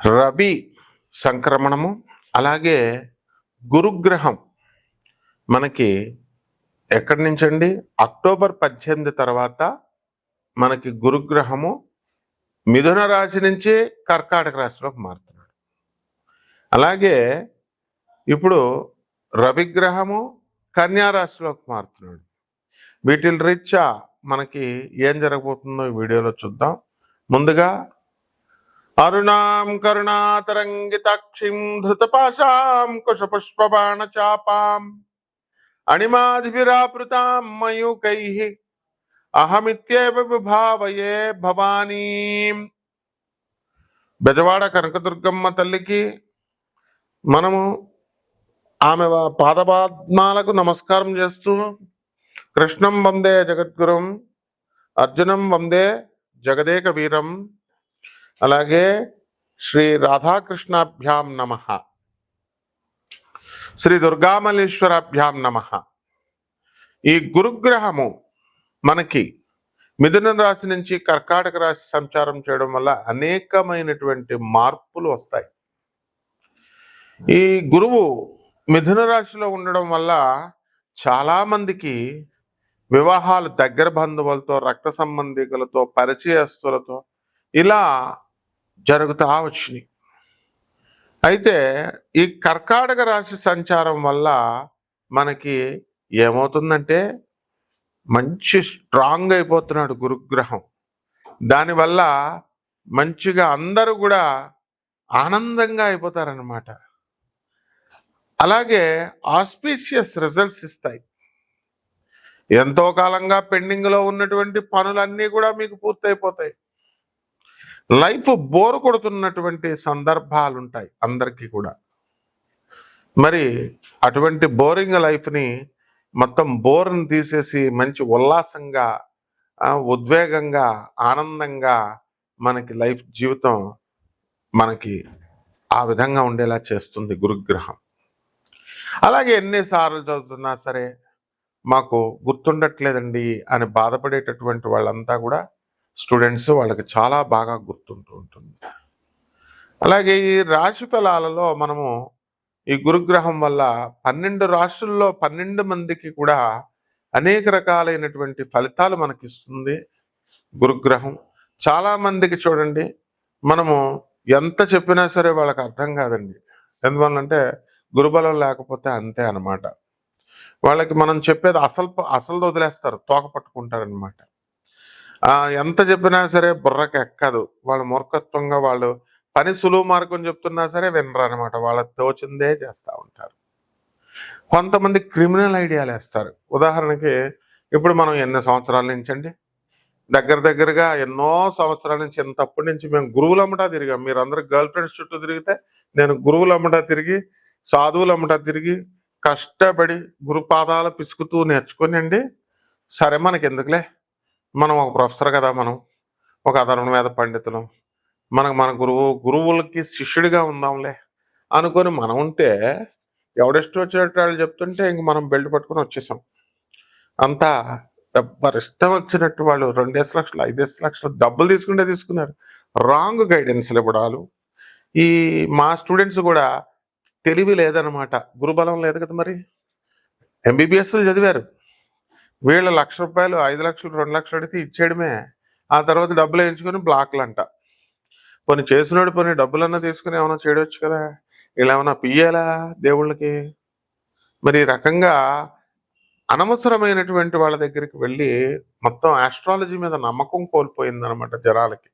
రవి సంక్రమణము, అలాగే గురుగ్రహం మనకి ఎక్కడి నుంచండి? అక్టోబర్ 18 తర్వాత మనకి గురుగ్రహము మిథున రాశి నుంచి కర్కాటక రాశిలోకి మారుతున్నాడు. అలాగే ఇప్పుడు రవిగ్రహము కన్యా రాశిలోకి మారుతున్నాడు. వీటి రీత్యా మనకి ఏం జరగబోతుందో ఈ వీడియోలో చూద్దాం. ముందుగా అరుణాం కరుణాతరంగితాక్షిం ధృతపాశాం కుశపుష్పబాణచాపాం అణిమాదిభిరాపృతాం మయూకైః అహమిత్యేవ విభావయే భవానీం. బెజవాడ కనకదుర్గమ్మ తల్లికి మనము ఆమె పాదపద్మాలకు నమస్కారం చేస్తూ కృష్ణం వందే జగద్గురుం, అర్జునం వందే జగదేక వీరం, అలాగే శ్రీ రాధాకృష్ణాభ్యాం నమః, శ్రీ దుర్గామల్లేశ్వరాభ్యాం నమః. ఈ గురుగ్రహము మనకి మిథున రాశి నుంచి కర్కాటక రాశి సంచారం చేయడం వల్ల అనేకమైనటువంటి మార్పులు వస్తాయి. ఈ గురువు మిథున రాశిలో ఉండడం వల్ల చాలామందికి వివాహాలు దగ్గర బంధువులతో, రక్త సంబంధికులతో, పరిచయస్తులతో ఇలా జరుగుతూ వచ్చినాయి. అయితే ఈ కర్కాటక రాశి సంచారం వల్ల మనకి ఏమవుతుందంటే మంచి స్ట్రాంగ్ అయిపోతున్నాడు గురుగ్రహం. దానివల్ల మంచిగా అందరూ కూడా ఆనందంగా అయిపోతారనమాట. అలాగే ఆస్పీషియస్ రిజల్ట్స్ ఇస్తాయి. ఎంతో కాలంగా పెండింగ్లో ఉన్నటువంటి పనులన్నీ కూడా మీకు పూర్తయిపోతాయి. లైఫ్ బోర్ కొడుతున్నటువంటి సందర్భాలు ఉంటాయి అందరికీ కూడా. మరి అటువంటి బోరింగ్ లైఫ్ని మొత్తం బోర్ని తీసేసి మంచి ఉల్లాసంగా, ఉద్వేగంగా, ఆనందంగా మనకి లైఫ్ జీవితం మనకి ఆ విధంగా ఉండేలా చేస్తుంది గురుగ్రహం. అలాగే ఎన్నిసార్లు చదువుతున్నా సరే మాకు గుర్తుండట్లేదండి అని బాధపడేటటువంటి వాళ్ళంతా కూడా స్టూడెంట్స్, వాళ్ళకి చాలా బాగా గుర్తుంటూ ఉంటుంది. అలాగే ఈ రాశి ఫలాలలో మనము ఈ గురుగ్రహం వల్ల 12 రాశుల్లో 12 మందికి కూడా అనేక రకాలైనటువంటి ఫలితాలు మనకిస్తుంది గురుగ్రహం. చాలామందికి చూడండి, మనము ఎంత చెప్పినా సరే వాళ్ళకి అర్థం కాదండి. ఎందువల్లంటే గురుబలం లేకపోతే అంతే అనమాట. వాళ్ళకి మనం చెప్పేది అసలు వదిలేస్తారు, తోక పట్టుకుంటారనమాట. ఎంత చెప్పినా సరే బుర్రకి ఎక్కదు. వాళ్ళ మూర్ఖత్వంగా వాళ్ళు పని సులువు మార్గం చెప్తున్నా సరే వినరు అనమాట. వాళ్ళకి తోచిందే చేస్తూ ఉంటారు. కొంతమంది క్రిమినల్ ఐడియాలు వేస్తారు. ఉదాహరణకి ఇప్పుడు మనం ఎన్ని సంవత్సరాల నుంచి అండి, దగ్గరగా ఎన్నో సంవత్సరాల నుంచి, ఎంతప్పటి నుంచి మేము గురువులమ్మటా తిరిగాం. మీరు అందరూ గర్ల్ ఫ్రెండ్స్ చుట్టూ తిరిగితే నేను గురువులమ్మటా తిరిగి, సాధువులమ్మటా తిరిగి, కష్టపడి గురుపాదాలు పిసుకుతూ నేర్చుకొని అండి, సరే మనకి ఎందుకులే, మనం ఒక ప్రొఫెసర్ కదా, మనం ఒక అధర్వణ వేద పండితులం, మన గురువులకి శిష్యుడిగా ఉందాంలే అనుకొని మనం ఉంటే, ఎవడెస్ట్ వచ్చేటట్టు వాళ్ళు చెప్తుంటే ఇంక మనం బెల్ట్ పట్టుకొని వచ్చేసాం. అంతా ఇష్టం వచ్చినట్టు వాళ్ళు 2 లక్షలు 5 లక్షలు డబ్బులు తీసుకున్నారు. రాంగ్ గైడెన్స్లు ఇవ్వడాలు. ఈ మా స్టూడెంట్స్ కూడా తెలివి లేదనమాట, గురుబలం లేదు కదా. మరి ఎంబీబీఎస్లు చదివారు, వీళ్ళ ₹1,00,000 5 లక్షలు 2 లక్షలు అడిగితే ఇచ్చేయడమే. ఆ తర్వాత డబ్బులు వేయించుకొని బ్లాక్లు అంట. కొన్ని చేసినోడు కొన్ని డబ్బులన్నా తీసుకుని ఏమైనా చేయవచ్చు కదా. వీళ్ళు ఏమైనా పియ్యాలా దేవుళ్ళకి? మరి ఈ రకంగా అనవసరమైనటువంటి వాళ్ళ దగ్గరికి వెళ్ళి మొత్తం ఆస్ట్రాలజీ మీద నమ్మకం కోల్పోయిందనమాట జనాలకి.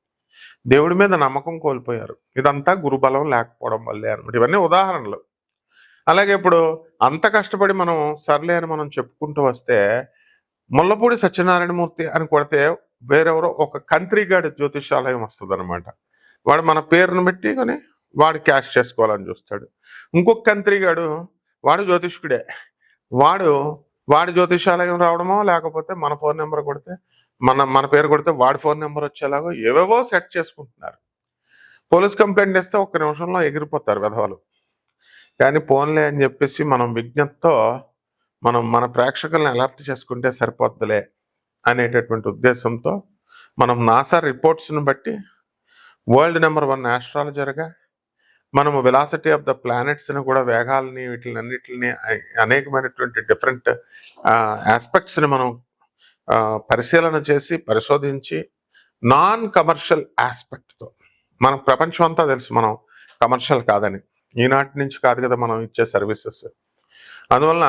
దేవుడి మీద నమ్మకం కోల్పోయారు. ఇదంతా గురుబలం లేకపోవడం వల్లే అనమాట. ఇవన్నీ ఉదాహరణలు. అలాగే ఇప్పుడు అంత కష్టపడి మనం సర్లే అని మనం చెప్పుకుంటూ వస్తే, ముల్లపూడి సత్యనారాయణమూర్తి అని కొడితే వేరెవరో ఒక కంత్రిగాడి జ్యోతిషాలయం వస్తుంది అనమాట. వాడు మన పేరును పెట్టి కొని వాడు క్యాష్ చేసుకోవాలని చూస్తాడు. ఇంకొక కంత్రిగాడు, వాడు జ్యోతిష్కుడే, వాడి జ్యోతిషాలయం రావడమో, లేకపోతే మన ఫోన్ నెంబర్ కొడితే మన పేరు కొడితే వాడి ఫోన్ నెంబర్ వచ్చేలాగో ఏవేవో సెట్ చేసుకుంటున్నారు. పోలీస్ కంప్లైంట్ ఇస్తే 1 నిమిషంలో ఎగిరిపోతారు వెధవలు. కానీ పోన్లే అని చెప్పేసి మనం విజ్ఞతతో మనం మన ప్రేక్షకులను అలర్ట్ చేసుకుంటే సరిపోద్దులే అనేటటువంటి ఉద్దేశంతో మనం నాసా రిపోర్ట్స్ని బట్టి వరల్డ్ నెంబర్ 1 ఆస్ట్రాలజర్గా మనము వెలాసిటీ ఆఫ్ ద ప్లానెట్స్ని కూడా, వేగాల్ని, వీటిలన్నిటిని అనేకమైనటువంటి డిఫరెంట్ ఆస్పెక్ట్స్ని మనం పరిశీలన చేసి పరిశోధించి నాన్ కమర్షియల్ ఆస్పెక్ట్తో, మనకు ప్రపంచం అంతా తెలుసు మనం కమర్షియల్ కాదని, ఈనాటి నుంచి కాదు కదా మనం ఇచ్చే సర్వీసెస్. అందువలన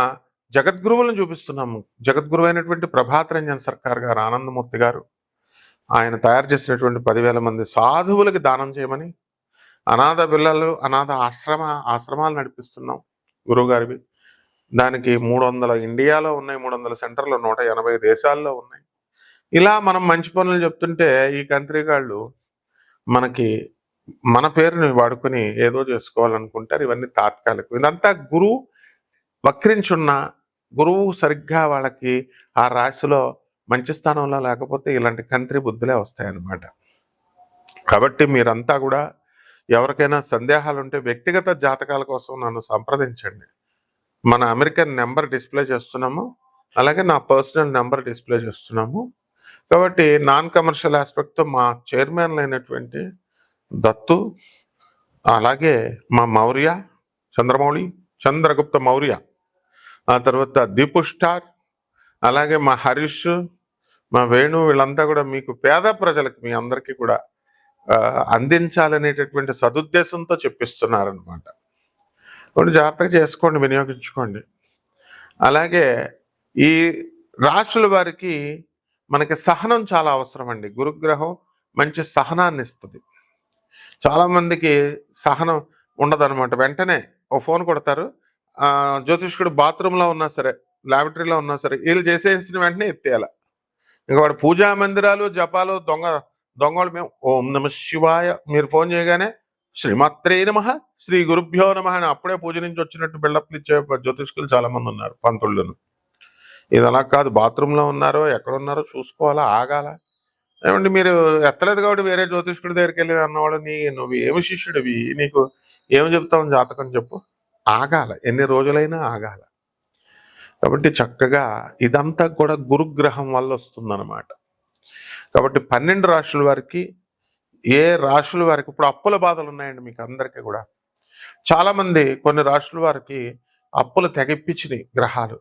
జగద్గురువులను చూపిస్తున్నాము. జగద్గురువు అయినటువంటి ప్రభాత్ రంజన్ సర్కార్ గారు, ఆనందమూర్తి గారు, ఆయన తయారు చేసినటువంటి 10,000 మంది సాధువులకి దానం చేయమని, అనాథ పిల్లలు, అనాథ ఆశ్రమాలు నడిపిస్తున్నాం గురువు గారివి. దానికి 300 ఇండియాలో ఉన్నాయి, 300 సెంటర్లు 180 దేశాల్లో ఉన్నాయి. ఇలా మనం మంచి పనులు చెప్తుంటే ఈ కంట్రీ వాళ్ళు మనకి మన పేరుని వాడుకొని ఏదో చేసుకోవాలనుకుంటారు. ఇవన్నీ తాత్కాలికం. ఇదంతా గురువు వక్రించున్న, గురువు సరిగ్గా వాళ్ళకి ఆ రాశిలో మంచి స్థానంలో లేకపోతే ఇలాంటి కంట్రీ బుద్ధులే వస్తాయన్నమాట. కాబట్టి మీరంతా కూడా ఎవరికైనా సందేహాలు ఉంటే వ్యక్తిగత జాతకాల కోసం నన్ను సంప్రదించండి. మన అమెరికన్ నెంబర్ డిస్ప్లే చేస్తున్నాము, అలాగే నా పర్సనల్ నెంబర్ డిస్ప్లే చేస్తున్నాము. కాబట్టి నాన్ కమర్షియల్ ఆస్పెక్ట్తో మా చైర్మన్లు అయినటువంటి దత్తు, అలాగే మా మౌర్య, చంద్రగుప్త మౌర్య, ఆ తర్వాత దీపు స్టార్, అలాగే మా హరీష్, మా వేణు, వీళ్ళంతా కూడా మీకు పేద ప్రజలకు, మీ అందరికీ కూడా అందించాలనేటటువంటి సదుద్దేశంతో చెప్పిస్తున్నారనమాట. కొన్ని జాగ్రత్తగా చేసుకోండి, వినియోగించుకోండి. అలాగే ఈ రాశుల వారికి మనకి సహనం చాలా అవసరం అండి. గురుగ్రహం మంచి సహనాన్ని ఇస్తుంది. చాలామందికి సహనం ఉండదన్నమాట. వెంటనే ఓ ఫోన్ కొడతారు, జ్యోతిష్కుడు బాత్రూంలో ఉన్నా సరే, ల్యాబరేటరీలో ఉన్నా సరే, వీళ్ళు చేసేసిన వెంటనే ఎత్తేయాలి. ఇంకా వాడు పూజా మందిరాలు, జపాలు, దొంగలు మేము ఓం నమ శివాయ, మీరు ఫోన్ చేయగానే శ్రీమాత్రే నమః, శ్రీ గురుభ్యో నమః అని అప్పుడే పూజ నుంచి వచ్చినట్టు బిల్డప్లు ఇచ్చే జ్యోతిష్కులు చాలా మంది ఉన్నారు, పంతుళ్ళను. ఇది అలా కాదు. బాత్రూంలో ఉన్నారో ఎక్కడున్నారో చూసుకోవాలా, ఆగాల. ఏమండి మీరు ఎత్తలేదు కాబట్టి వేరే జ్యోతిష్కుడి దగ్గరికి వెళ్ళి అన్నవాడు, నువ్వు ఏమి శిష్యుడివి, నీకు ఏమి చెప్తావు జాతకం చెప్పు, ఆగాల, ఎన్ని రోజులైనా ఆగాల. కాబట్టి చక్కగా ఇదంతా కూడా గురుగ్రహం వల్ల వస్తుందన్నమాట. కాబట్టి 12 రాశుల వారికి, ఏ రాశుల వారికి ఇప్పుడు అప్పుల బాధలు ఉన్నాయండి మీకు అందరికీ కూడా. చాలామంది కొన్ని రాశుల వారికి అప్పులు తెగిప్పించినాయి గ్రహాలు.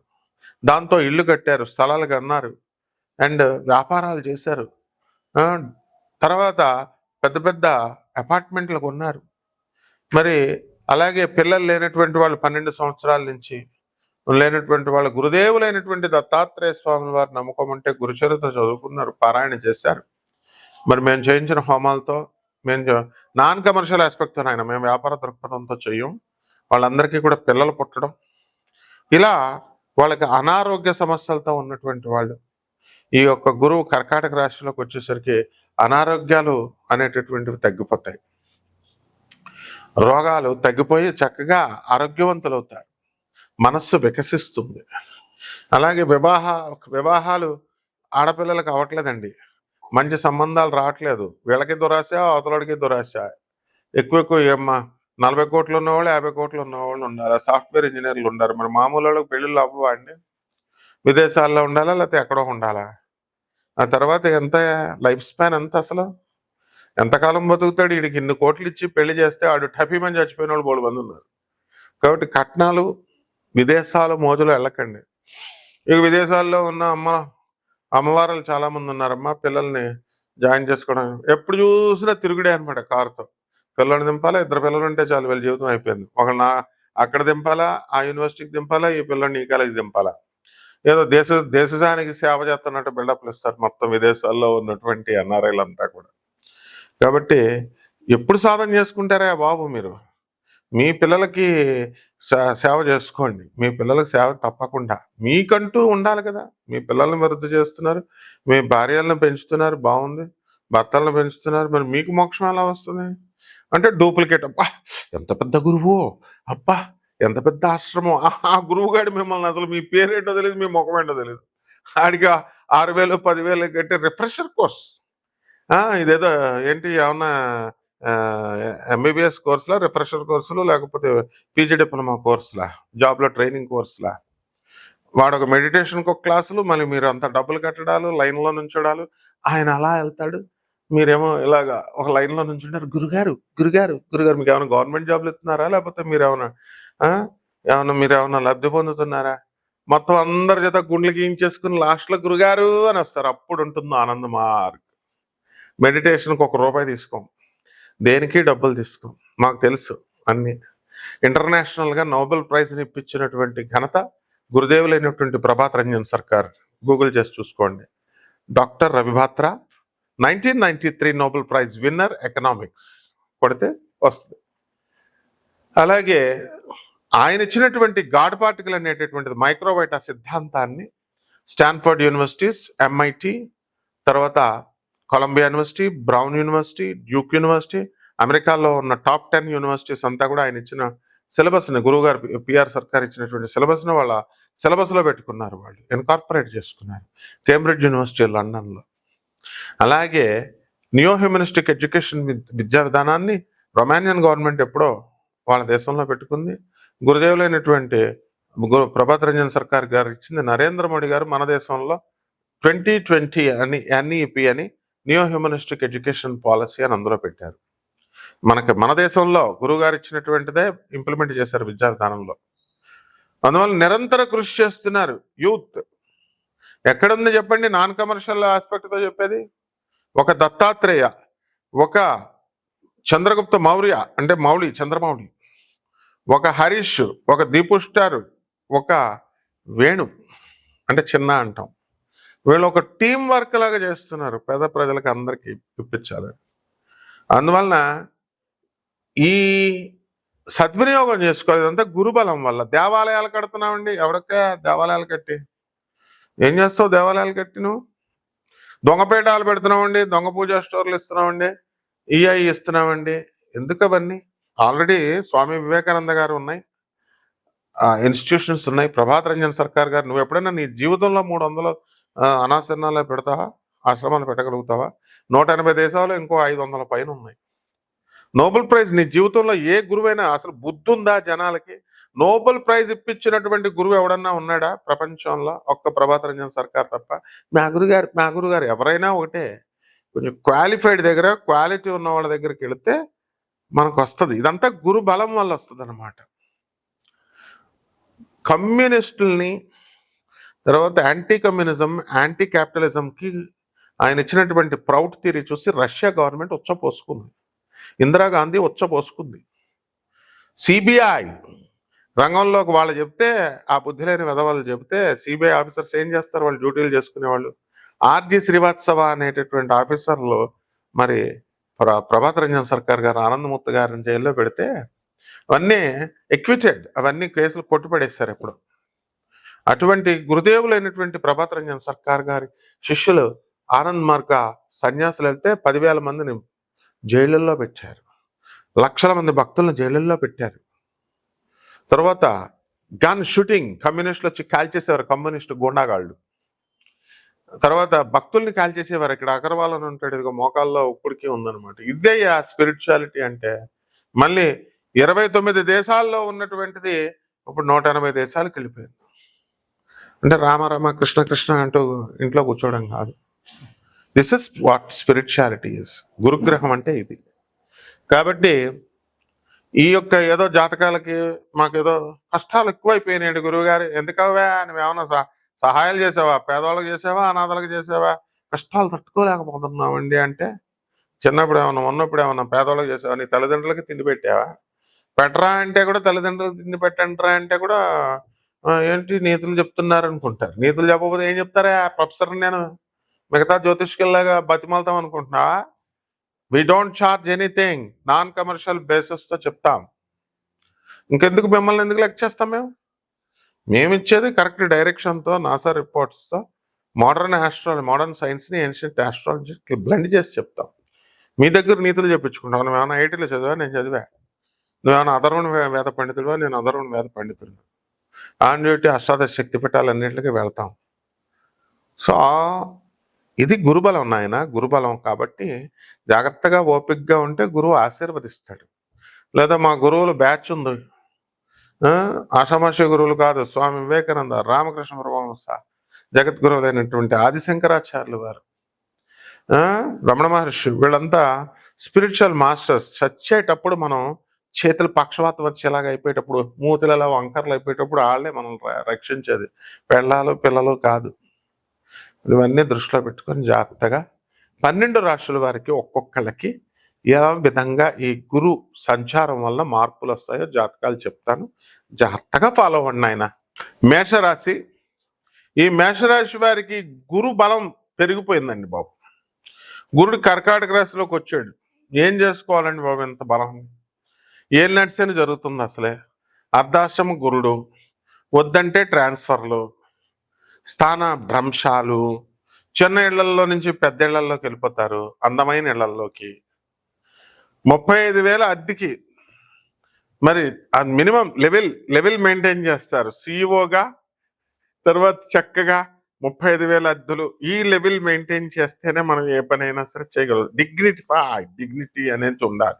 దాంతో ఇళ్ళు కట్టారు, స్థలాలు కన్నారు, అండ్ వ్యాపారాలు చేశారు, తర్వాత పెద్ద పెద్ద అపార్ట్మెంట్లు కొన్నారు. మరి అలాగే పిల్లలు లేనటువంటి వాళ్ళు 12 సంవత్సరాల నుంచి లేనటువంటి వాళ్ళు గురుదేవులైనటువంటి దత్తాత్రేయ స్వామి వారు నమ్ముకోమంటే గురుచరిత్ర చదువుకున్నారు, పారాయణ చేశారు. మరి మేము చేయించిన హోమాలతో, మేము నాన్ కమర్షియల్ ఆస్పెక్ట్తో ఆయన, మేము వ్యాపార దృక్పథంతో చెయ్యం. వాళ్ళందరికీ కూడా పిల్లలు పుట్టడం, ఇలా వాళ్ళకి అనారోగ్య సమస్యలతో ఉన్నటువంటి వాళ్ళు ఈ యొక్క గురువు కర్కాటక రాశిలోకి వచ్చేసరికి అనారోగ్యాలు అనేటటువంటివి తగ్గిపోతాయి, రోగాలు తగ్గిపోయి చక్కగా ఆరోగ్యవంతులు అవుతారు, మనస్సు వికసిస్తుంది. అలాగే వివాహాలు ఆడపిల్లలకు అవ్వట్లేదండి, మంచి సంబంధాలు రావట్లేదు. వీళ్ళకి దురాశ, అవతలడికి దురాశ. ఎక్కువ ఏమ్మా 40 కోట్లు ఉన్నవాళ్ళు, 50 కోట్లు ఉన్నవాళ్ళు ఉండాలి, సాఫ్ట్వేర్ ఇంజనీర్లు ఉండాలి. మరి మామూలు వాళ్ళకి పెళ్ళిళ్ళు అవ్వవా అండి? విదేశాల్లో ఉండాలా, లేకపోతే ఎక్కడో ఉండాలా? ఆ తర్వాత ఎంత లైఫ్ స్పాన్ ఎంత, అసలు ఎంతకాలం బతుకుతాడు? వీడికి ఇన్ని కోట్లు ఇచ్చి పెళ్లి చేస్తే ఆడు టపీమని చచ్చిపోయిన వాళ్ళు 3 మంది ఉన్నారు. కాబట్టి కట్నాలు, విదేశాలు మోజులు వెళ్ళకండి. ఇక విదేశాల్లో ఉన్న అమ్మవారులు చాలా మంది ఉన్నారమ్మా, పిల్లల్ని జాయిన్ చేసుకోవడం ఎప్పుడు చూసినా తిరుగుడే అనమాట. కారుతో పిల్లల్ని దింపాలా, 2 పిల్లలు ఉంటే చాలు, వీళ్ళ జీవితం అయిపోయింది. ఒకళ్ళ అక్కడ దింపాలా, ఆ యూనివర్సిటీకి దింపాలా, ఈ పిల్లల్ని ఈ కాలేజీకి దింపాలా. ఏదో దేశానికి సేవ చేస్తున్నట్టు బిల్డప్లు ఇస్తారు మొత్తం విదేశాల్లో ఉన్నటువంటి ఎన్ఆర్ఐలంతా కూడా. కాబట్టి ఎప్పుడు సాధన చేసుకుంటారా బాబు మీరు? మీ పిల్లలకి సేవ చేసుకోండి. మీ పిల్లలకు సేవ తప్పకుండా మీకంటూ ఉండాలి కదా. మీ పిల్లల్ని వృద్ధి చేస్తున్నారు, మీ భార్యలను పెంచుతున్నారు, బాగుంది, భర్తలను పెంచుతున్నారు, మరి మీకు మోక్షం ఎలా వస్తుంది? అంటే డూప్లికేట్. అబ్బా ఎంత పెద్ద గురువు, అబ్బా ఎంత పెద్ద ఆశ్రమం, ఆ గురువు గారు మిమ్మల్ని అసలు మీ పేరేంటో తెలియదు, మీ ముఖం ఏంటో తెలియదు, ఆడికి 6,000 10,000 కట్టి రిఫ్రెషర్ కోర్స్. ఇదేదో ఏంటి ఏమన్నా ఎంబీబీఎస్ కోర్సులా, రిఫ్రెషర్ కోర్సులు, లేకపోతే పీజీ డిప్లొమా కోర్సులా, జాబ్లో ట్రైనింగ్ కోర్సులా? వాడొక మెడిటేషన్కి ఒక క్లాసులు, మళ్ళీ మీరు అంత డబ్బులు కట్టడాలు, లైన్లో నుంచోడాలు. ఆయన అలా వెళ్తాడు, మీరేమో ఇలాగా ఒక లైన్‌లో నుంచుంటారు. గురుగారు, గురుగారు, గురుగారు మీకేమైనా గవర్నమెంట్ జాబ్‌లు ఇస్తున్నారా? లేకపోతే మీరేమన్నా ఆ! మీరేమన్నా లబ్ధి పొందుతున్నారా? మొత్తం అందరి చేత గుండ్లు గీయించేసుకొని లాస్ట్‌లో గురుగారు అనొస్తారు. అప్పుడుంటుంది ఆనందం మెడిటేషన్‌కి రూపాయి తీసుకోం. దేనికి డబ్బులు తీసుకోం. మాకు తెలుసు అన్నీ. ఇంటర్నేషనల్‌గా నోబెల్ ప్రైజ్‌ని ఇప్పించినటువంటి ఘనత గురుదేవులైనటువంటి ప్రభాత్ రంజన్ సర్కార్. గూగుల్ చేసి చూసుకోండి. Doctor Ravi Batra 1993 Nobel prize winner economics కొడితే వస్తుంది. అలాగే ఆయన ఇచ్చినటువంటి గాడ్ పార్టికల్ అనేటటువంటిది మైక్రోవైటా సిద్ధాంతాన్ని స్టాన్ఫర్డ్ యూనివర్సిటీస్, ఎంఐటి, తర్వాత Columbia University, Brown University, Duke University, అమెరికాలో ఉన్న టాప్ 10 యూనివర్సిటీస్ అంతా కూడా ఆయన ఇచ్చిన సిలబస్ని, గురువుగారు పిఆర్ సర్కార్ ఇచ్చినటువంటి సిలబస్ని వాళ్ళ సిలబస్లో పెట్టుకున్నారు. వాళ్ళు ఇన్కార్పొరేట్ చేసుకున్నారు. కేంబ్రిడ్జ్ యూనివర్సిటీ లండన్లో. అలాగే నియో హ్యూమనిస్టిక్ ఎడ్యుకేషన్ విద్యా విధానాన్ని రొమానియన్ గవర్నమెంట్ ఎప్పుడో వాళ్ళ దేశంలో పెట్టుకుంది. గురుదేవులైనటువంటి ప్రభాత్ రంజన్ సర్కార్ గారు ఇచ్చింది. నరేంద్ర మోడీ గారు మన దేశంలో 2020 అని ఎన్ఈపి అని నియో హ్యూమనిస్టిక్ ఎడ్యుకేషన్ పాలసీ అని అందులో పెట్టారు. మన దేశంలో గురువు గారు ఇచ్చినటువంటిదే ఇంప్లిమెంట్ చేశారు విద్యా విధానంలో. అందువల్ల నిరంతర కృషి చేస్తున్నారు యూత్. ఎక్కడుంది చెప్పండి నాన్ కమర్షియల్ ఆస్పెక్ట్తో చెప్పేది? ఒక దత్తాత్రేయ, ఒక చంద్రగుప్త మౌర్య అంటే చంద్రమౌళి, ఒక హరీష్, ఒక దీపు స్టార్, ఒక వేణు అంటే చిన్న అంటాం. వీళ్ళు ఒక టీం వర్క్ లాగా చేస్తున్నారు పేద ప్రజలకు అందరికీ ఇప్పించాలి. అందువలన ఈ సద్వినియోగం చేసుకోవాలి. ఇదంతా గురుబలం వల్ల. దేవాలయాలు కడుతున్నామండి. ఎవరికే దేవాలయాలు కట్టి ఏం చేస్తావు? దేవాలయాలు కట్టి నువ్వు దొంగపేటాలు పెడుతున్నామండి, దొంగ పూజా స్టోర్లు ఇస్తున్నామండి, ఈఐ ఇస్తున్నామండి. ఎందుకు అవన్నీ? ఆల్రెడీ స్వామి వివేకానంద గారు ఉన్నాయి, ఇన్స్టిట్యూషన్స్ ఉన్నాయి. ప్రభాత్ రంజన్ సర్కార్ గారు. నువ్వు ఎప్పుడైనా నీ జీవితంలో 300 అనాశరణాలు పెడతావా? ఆశ్రమాలు పెట్టగలుగుతావా? 180 దేశాలు ఇంకో 500 పైన ఉన్నాయి. నోబెల్ ప్రైజ్ నీ జీవితంలో ఏ గురువైనా అసలు బుద్ధి ఉందా జనాలకి? నోబెల్ ప్రైజ్ ఇప్పించినటువంటి గురువు ఎవడన్నా ఉన్నాడా ప్రపంచంలో? ఒక్క ప్రభాత్ రంజన్ సర్కార్ తప్ప. మా గురుగారు ఎవరైనా ఒకటే. కొంచెం క్వాలిఫైడ్ దగ్గర, క్వాలిటీ ఉన్న వాళ్ళ దగ్గరికి వెళితే మనకు వస్తుంది. ఇదంతా గురు బలం వల్ల వస్తుంది అన్నమాట. కమ్యూనిస్టుల్ని, తర్వాత యాంటీ కమ్యూనిజం, యాంటీ క్యాపిటలిజంకి ఆయన ఇచ్చినటువంటి ప్రౌడ్ థియరీ చూసి రష్యా గవర్నమెంట్ ఉచ్చపోసుకుంది, ఇందిరాగాంధీ ఉచ్చపోసుకుంది. సిబిఐ రంగంలోకి వాళ్ళు చెప్తే, ఆ బుద్ధి లేని వెధవాళ్ళు చెప్తే సిబిఐ ఆఫీసర్స్ ఏం చేస్తారు? వాళ్ళు డ్యూటీలు చేసుకునేవాళ్ళు. ఆర్జీ శ్రీవాత్సవ అనేటటువంటి ఆఫీసర్లు మరి ప్రభాత్ రంజన్ సర్కార్ గారు, ఆనందమూర్తి గారిని జైల్లో పెడితే అవన్నీ ఎక్విటెడ్, అవన్నీ కేసులు కొట్టుపడేశారు ఎప్పుడు. అటువంటి గురుదేవులైనటువంటి ప్రభాత్ రంజన్ సర్కార్ గారి శిష్యులు ఆనంద్ మార్గ సన్యాసులు వెళ్తే 10,000 మందిని జైళ్ళల్లో పెట్టారు. లక్షల మంది భక్తులను జైళ్ళల్లో పెట్టారు. తర్వాత గన్ షూటింగ్, కమ్యూనిస్టులు వచ్చి కాల్చేసేవారు, కమ్యూనిస్టు గూండాగాళ్ళు. తర్వాత భక్తుల్ని కాల్చేసేవారు. ఇక్కడ అగర్వాల్ అని ఉంటాడు, ఇదిగో మోకాల్లో ఇప్పటికీ ఉందన్నమాట. ఇదే ఆ స్పిరిచువాలిటీ అంటే. మళ్ళీ 29 దేశాల్లో ఉన్నటువంటిది ఇప్పుడు 180 దేశాలకు వెళ్ళిపోయింది. అంటే రామ కృష్ణ కృష్ణ అంటూ ఇంట్లో కూర్చోవడం కాదు. This is what spirituality is. గురుగ్రహం అంటే ఇది. కాబట్టి ఈ యొక్క ఏదో జాతకాలకి మాకేదో కష్టాలు ఎక్కువైపోయినాయండి గురువుగారు, ఎందుకవా నువ్వేమన్నా సహాయాలు చేసావా? పేదవాళ్ళకి చేసావా? అనాథాలకు చేసావా? కష్టాలు తట్టుకోలేకపోతున్నామండి అంటే, చిన్నప్పుడు ఏమన్నా, ఉన్నప్పుడు ఏమన్నా పేదవాళ్ళకి చేసావా? నీ తల్లిదండ్రులకి తిండి పెట్టావా? పెట్టరా అంటే కూడా, తల్లిదండ్రులకు తిండి పెట్టండిరా అంటే కూడా ఏంటి నీతులు చెప్తున్నారు అనుకుంటారు. నీతులు చెప్పకపోతే ఏం చెప్తారా? ప్రొఫెసర్ నేను మిగతా జ్యోతిష్కుల్లాగా బతిమాలతాం అనుకుంటున్నావా? We don't charge anything, non commercial బేసిస్తో చెప్తాం. ఇంకెందుకు మిమ్మల్ని ఎందుకు లెక్క చేస్తాం? మేము ఇచ్చేది కరెక్ట్ డైరెక్షన్తో, నాసా రిపోర్ట్స్తో, మోడర్న్ సైన్స్ని ఏన్షియంట్ ఆస్ట్రాలజీ బ్లెండ్ చేసి చెప్తాం. మీ దగ్గర నీతులు చెప్పించుకుంటాం. నువ్వేమైనా ఐటీలో చదివా? నేను చదివా. నువ్వేమైనా అధర్వణ వేద పండితుడివా? నేను అధర్వణ వేద పండితుడు. ఆన్ డ్యూటీ అష్టాదశ శక్తి పీఠాలన్నింటికి వెళ్తాం. సో ఇది గురుబలం నాయన, గురుబలం. కాబట్టి జాగ్రత్తగా ఓపికగా ఉంటే గురువు ఆశీర్వదిస్తాడు. లేదా మా గురువులు బ్యాచ్ ఉంది, ఆషామాషి గురువులు కాదు. స్వామి వివేకానంద, రామకృష్ణ పరమహంస, జగద్గురువులైనటువంటి ఆదిశంకరాచార్యులు వారు, ఆ, రమణ మహర్షి వీళ్ళంతా స్పిరిచువల్ మాస్టర్స్. చచ్చేటప్పుడు మనం చేతులు పక్షవాతం వచ్చేలాగా అయిపోయేటప్పుడు, మూతులలో వంకర్లు అయిపోయేటప్పుడు వాళ్ళే మనం రక్షించేది, పెళ్ళాలు పిల్లలు కాదు. ఇవన్నీ దృష్టిలో పెట్టుకొని జాగ్రత్తగా 12 రాశుల వారికి ఒక్కొక్కళ్ళకి ఎలా విధంగా ఈ గురు సంచారం వల్ల మార్పులు వస్తాయో జాతకాలు చెప్తాను, జాగ్రత్తగా ఫాలో అవ్వండి ఆయన. మేషరాశి. ఈ మేషరాశి వారికి గురు బలం పెరిగిపోయిందండి బాబు. గురుడు కర్కాటక రాశిలోకి వచ్చాడు. ఏం చేసుకోవాలండి బాబు ఎంత బలం? ఏం నడిచని జరుగుతుంది అసలే. అర్ధాశ్రమ గురుడు, వద్దంటే ట్రాన్స్ఫర్లు, స్థాన భ్రంశాలు, చిన్న ఇళ్లలో నుంచి పెద్ద ఇళ్లలోకి వెళ్ళిపోతారు, అందమైన ఇళ్లలోకి. 35,000 అద్దెకి మరి మినిమం లెవెల్ మెయింటైన్ చేస్తారు సిఇఓగా. తర్వాత చక్కగా 35,000 అద్దెలు. ఈ లెవెల్ మెయింటైన్ చేస్తేనే మనం ఏ పనైనా సరే చేయగలం. డిగ్నిటీ అనేది ఉండాలి.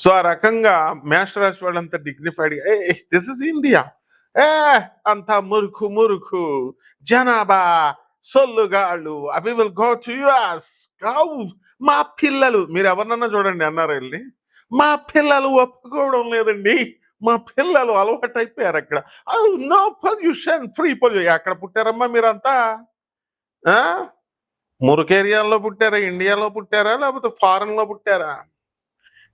సో ఆ రకంగా మేషరాశి వాళ్ళంతా డిగ్నిఫైడ్గా, దిస్ ఇస్ ఇండియా, అంతా మురుకు జనాభా సొల్లుగాళ్ళు, అవి విల్ గో టు యుఎస్. మా పిల్లలు, మీరు ఎవరినన్నా చూడండి అన్నారు వెళ్ళి, మా పిల్లలు ఒప్పుకోవడం లేదండి, మా పిల్లలు అలవాటు అయిపోయారు అక్కడ. No pollution, free pollution. ఎక్కడ పుట్టారమ్మా మీరంతా? మురుకేరియాలో పుట్టారా, ఇండియాలో పుట్టారా, లేకపోతే ఫారెన్ లో పుట్టారా?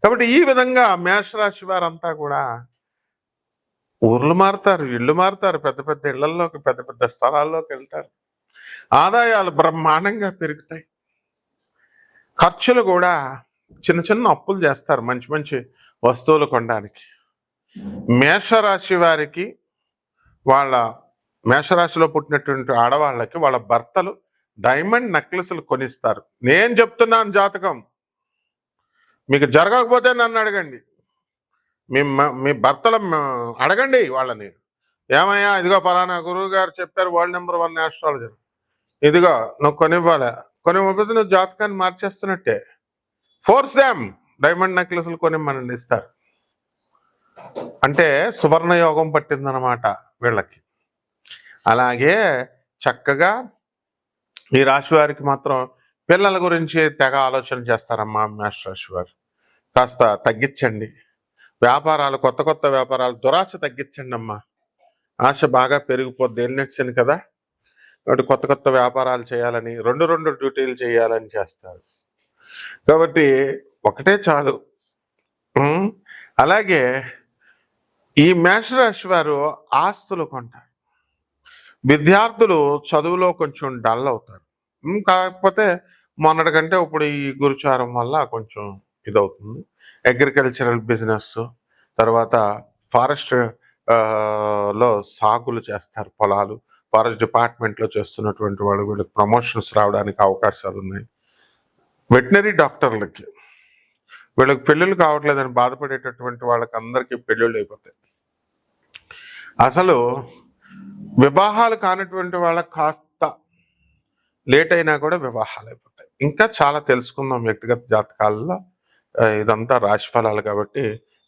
కాబట్టి ఈ విధంగా మేషరాశి వారంతా కూడా ఊర్లు మారుతారు, ఇళ్ళు మారుతారు, పెద్ద పెద్ద ఇళ్లలోకి, పెద్ద పెద్ద స్థలాల్లోకి వెళ్తారు. ఆదాయాలు బ్రహ్మాండంగా పెరుగుతాయి. ఖర్చులు కూడా చిన్న చిన్న అప్పులు చేస్తారు మంచి మంచి వస్తువులు కొనడానికి. మేషరాశి వారికి, వాళ్ళ మేషరాశిలో పుట్టినటువంటి ఆడవాళ్ళకి వాళ్ళ భర్తలు డైమండ్ నెక్లెస్లు కొనిస్తారు. నేను చెప్తున్నాను జాతకం, మీకు జరగకపోతే నన్ను అడగండి. మీ భర్తలు అడగండి వాళ్ళని, ఏమయ్యా ఇదిగో ఫలానా గురువు గారు చెప్పారు వరల్డ్ నెంబర్ 1 ఆస్ట్రాలజర్, ఇదిగో నువ్వు కొనివ్వకపోతే నువ్వు జాతకాన్ని మార్చేస్తున్నట్టే. ఫోర్స్ దామ్, డైమండ్ నెక్లెస్లు కొనిమ్మనండి, ఇస్తారు. అంటే సువర్ణ యోగం పట్టిందనమాట వీళ్ళకి. అలాగే చక్కగా ఈ రాశి వారికి మాత్రం పిల్లల గురించి తెగ ఆలోచన చేస్తారమ్మా. మేషరాశి వారు కాస్త తగ్గించండి వ్యాపారాలు, కొత్త కొత్త వ్యాపారాలు, దురాశ తగ్గించండి అమ్మా. ఆశ బాగా పెరిగిపోద్ది, వెళ్ళినట్టు కదా. కాబట్టి కొత్త కొత్త వ్యాపారాలు చేయాలని, రెండు డ్యూటీలు చేయాలని చేస్తారు. కాబట్టి ఒకటే చాలు. అలాగే ఈ మేషరాశి వారు ఆస్తులు కొంటారు. విద్యార్థులు చదువులో కొంచెం డల్ అవుతారు. కాకపోతే మొన్నటి కంటే ఇప్పుడు ఈ గురుచారం వల్ల కొంచెం ఇదవుతుంది. అగ్రికల్చరల్ బిజినెస్, తర్వాత ఫారెస్ట్ లో సాగులు చేస్తారు, పొలాలు. ఫారెస్ట్ డిపార్ట్మెంట్లో చేస్తున్నటువంటి వాళ్ళు వీళ్ళకి ప్రమోషన్స్ రావడానికి అవకాశాలు ఉన్నాయి. వెటనరీ డాక్టర్లకి, వీళ్ళకి పెళ్ళిళ్ళు కావట్లేదని బాధపడేటటువంటి వాళ్ళకి అందరికీ పెళ్ళిళ్ళు అయిపోతాయి. అసలు వివాహాలు కానటువంటి వాళ్ళకి కాస్త లేట్ అయినా కూడా వివాహాలు అయిపోతాయి. ఇంకా చాలా తెలుసుకుందాం వ్యక్తిగత జాతకాలలో. ఇదంతా రాశి ఫలాలు కాబట్టి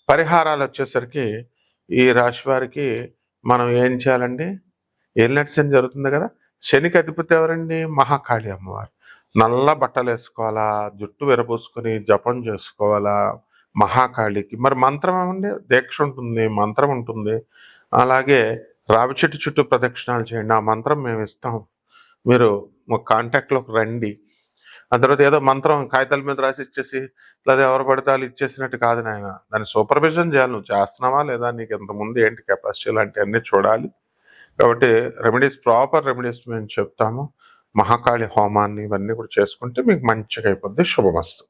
పరిహారాలు వచ్చేసరికి ఈ రాశి వారికి మనం ఏం చేయాలండి? ఏలినట్టు జరుగుతుంది కదా. శనికి అధిపతి ఎవరండి? మహాకాళి అమ్మవారు. నల్ల బట్టలు వేసుకోవాలా, జుట్టు విరబోసుకొని జపం చేసుకోవాలా మహాకాళికి. మరి మంత్రం ఏమండి? దీక్ష ఉంటుంది, మంత్రం ఉంటుంది. అలాగే రావి చెట్టు చుట్టూ ప్రదక్షిణాలు చేయండి, ఆ మంత్రం మేము ఇస్తాం, మీరు మా కాంటాక్ట్లోకి రండి. ఆ తర్వాత ఏదో మంత్రం కాగితాల మీద రాసి ఇచ్చేసి, లేదా ఎవరు పడితే వాళ్ళు ఇచ్చేసినట్టు కాదు నాయన. దాన్ని సూపర్విజన్ చేయాలి. నువ్వు చేస్తున్నావా లేదా, నీకు ఇంతకుముందు ఏంటి కెపాసిటీ, ఇలాంటివన్నీ చూడాలి. కాబట్టి రెమెడీస్, ప్రాపర్ రెమెడీస్ మేము చెప్తాము. మహాకాళి హోమాన్ని ఇవన్నీ కూడా చేసుకుంటే మీకు మంచిగా అయిపోద్ది. శుభమస్తు.